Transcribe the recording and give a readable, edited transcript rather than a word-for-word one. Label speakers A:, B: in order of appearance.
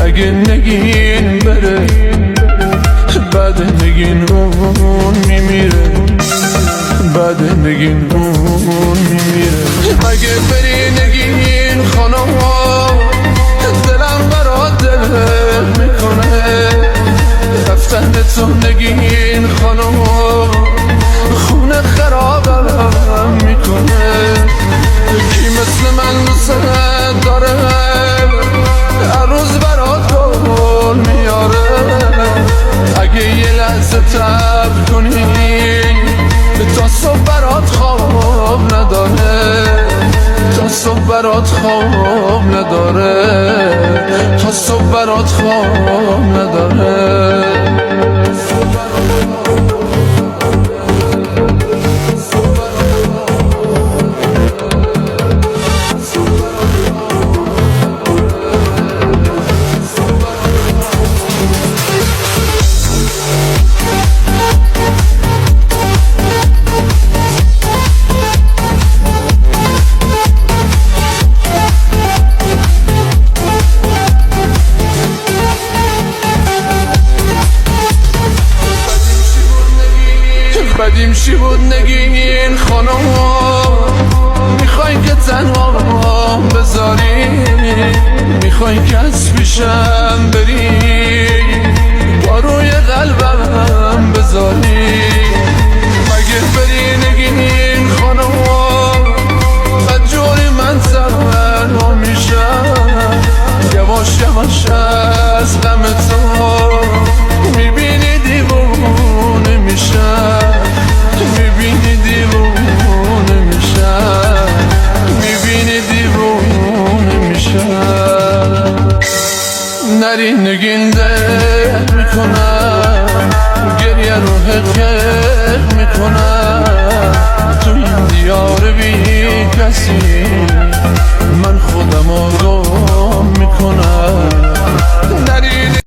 A: اگه نگین بره بعد نگین اون میمیره، بعد نگین اون میمیره. اگه بری نگین خانم دلم برات دل میکنه، رفتن تو نگین خانم خونه خرابم میکنه. کی مثل من دوست داره هر روز برات گل میاره، اگه یه لحظه تب کنی تا صبح برات خواب نداره، تا صبح برات خواب نداره، تا صبح برات خواب نداره. بدیم چی بود نگین خانم، میخوای که تنها بذاری، میخوای که از پیشم بری با روی قلبم بذاری. مگه بری نگین خانم بدجوری من تنها میشم، یواش یواش از غم تو میبینی دیوونه میشم، میبینی دیوونه میشم، میبینی دیوونه میشم. نری نگین ده میکنم، گریه رو حقیق میکنم،